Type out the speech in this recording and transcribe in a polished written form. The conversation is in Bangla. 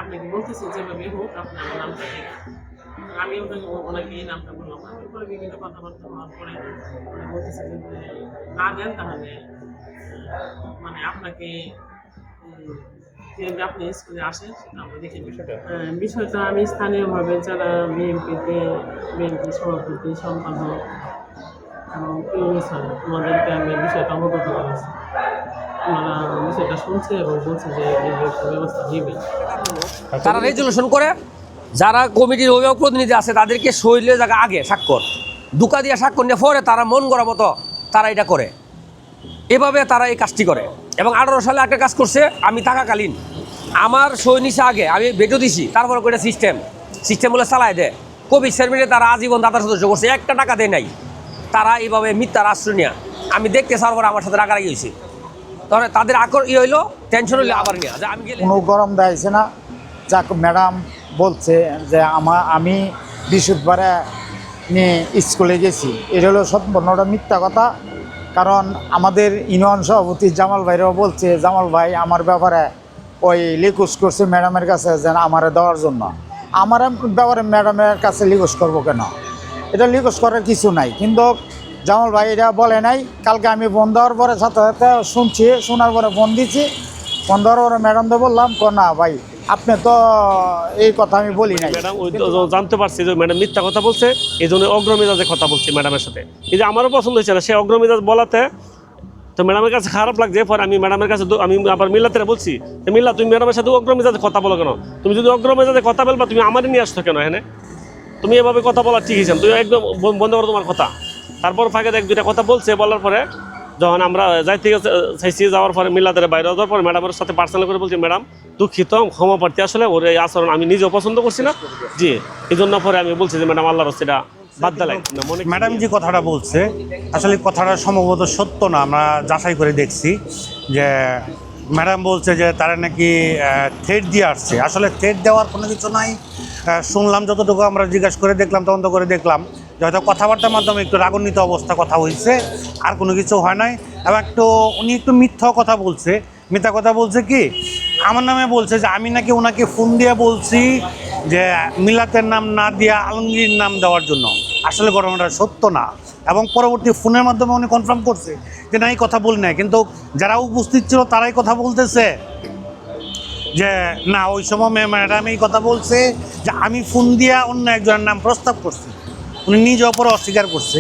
আপনি কি বলতেছেন যেভাবে হোক আপনি আমার নামটা ঠিক আমি ওনাকে এই নামটা বললাম আমি পরে বিভিন্ন কথাবার্তা হওয়ার পরে উনি বলতেছে যে না দেন তাহলে মানে আপনাকে যেভাবে আপনি স্কুলে আসেন সেটা আমরা দেখে বিষয়টা আমি স্থানীয়ভাবে যারা বিএনপি সভাপতি সম্পাদক এবং স্যার ওনাদেরকে আমি বিষয়টা অবগত করেছি। ওনারা বিষয়টা শুনছে এবং বলছে যে ব্যবস্থা নেবে। তারা রেজুলেশন করে যারা কমিটির অভিভাবক প্রতিনিধি আছে তাদেরকে শৈলে জায়গা আগে স্বাক্ষর দুকা দিয়ে স্বাক্ষর নিয়ে পরে তারা মন করার মতো তারা এটা করে, এভাবে তারা এই কাজটি করে। এবং 18 সালে একটা কাজ করছে, আমি থাকাকালীন আমার সই নিচে আগে আমি ভেটো দিছি, তারপরে করে সিস্টেম বলে চালায় দেয়। কোভিড সার্ভিসে তারা আজীবন দাতা সদস্য করছে, একটা টাকা দেয় নাই। তারা এইভাবে মিথ্যার আশ্রয় নিয়ে আমি দেখতে চাওয়ার পরে আমার সাথে রাগারাগি হয়েছে। তাহলে তাদের হইলো টেনশন হইলো আবার নিয়ে যে আমি গেলে কোনো গরম দেয়ছে না। যাক ম্যাডাম বলছে যে আমি বৃহস্পতিবারে নিয়ে স্কুলে গেছি, এটা হলো সম্পূর্ণটা মিথ্যা কথা। কারণ আমাদের ইউনিয়ন সভাপতি জামাল ভাইরাও বলছে, জামাল ভাই আমার ব্যাপারে ওই রিকোয়েস্ট করছে ম্যাডামের কাছে যেন আমারে দেওয়ার জন্য। আমার ব্যাপারে ম্যাডামের কাছে রিকোয়েস্ট করবো কেন? এটা রিকোয়েস্ট করার কিছু নাই। কিন্তু জামাল ভাই এটা বলে নাই। কালকে আমি ফোন দেওয়ার পরে সাথে সাথে শুনছি, শোনার পরে ফোন দিচ্ছি। ফোন দেওয়ার পরে ম্যাডামকে বললাম না ভাই আপনি তো এই কথা আমি বলি নাই। ম্যাডাম ওই জানতে পারছি যে ম্যাডাম মিথ্যা কথা বলছে, এই জন্য অগ্রমেজাজে কথা বলছি ম্যাডামের সাথে। এই যে আমারও পছন্দ হয়েছে না সে অগ্রমেজাজ বলাতে, তো ম্যাডামের কাছে খারাপ লাগছে। পরে আমি ম্যাডামের কাছে আমি আবার মিল্লাতে বলছি, মিল্লা তুমি ম্যাডামের সাথে অগ্রমেজাজে কথা বলো কেন? তুমি যদি অগ্রমেজাজে কথা বলবা তুমি আমারই নিয়ে আসতো কেন? এখানে তুমি এভাবে কথা বলা ঠিক হয়েছে, তুমি একদম বন্ধ করো তোমার কথা। তারপর ফাঁকে এক দুইটা কথা বলছে, বলার পরে যখন আমরা যাইতে চাইছি যাওয়ার পরে মিল্লাদের বাইরে যাওয়ার পরে ম্যাডামের সাথে পার্সোনাল করে বলছি, ম্যাডাম দুঃখিত, ক্ষমা প্রার্থী, আসলে ওর এই আচরণ আমি নিজেও পছন্দ করছি না। জি, এই জন্য পরে আমি বলছি যে ম্যাডাম আল্লাহর সেটা বাদ দিলাই। ম্যাডাম যে কথাটা বলছে আসলে কথাটা সম্ভবত সত্য না। আমরা যাচাই করে দেখছি যে ম্যাডাম বলছে যে তারা নাকি থ্রেট দিয়ে আসছে। আসলে থ্রেট দেওয়ার কোনো কিছু নাই। শুনলাম যতটুকু আমরা জিজ্ঞাসা করে দেখলাম, তদন্ত করে দেখলাম যে হয়তো কথাবার্তার মাধ্যমে একটু রাগান্বিত অবস্থা কথা হয়েছে, আর কোনো কিছু হয় নাই। এবং উনি একটু মিথ্যা কথা বলছে। মিথ্যা কথা বলছে কি আমার নামে বলছে যে আমি নাকি ওনাকে ফোন দিয়ে বলছি যে মিলাতের নাম না দিয়া আলমগীর নাম দেওয়ার জন্য। আসলে ঘটনাটা সত্য না। এবং পরবর্তী ফোনের মাধ্যমে উনি কনফার্ম করছে যে না এই কথা বলি নাই। কিন্তু যারা উপস্থিত ছিল তারাই কথা বলতেছে যে না ওই সময় ম্যাডাম এই কথা বলছে যে আমি ফোন দিয়া অন্য একজনের নাম প্রস্তাব করছি। উনি নিজে অপরে অস্বীকার করছে।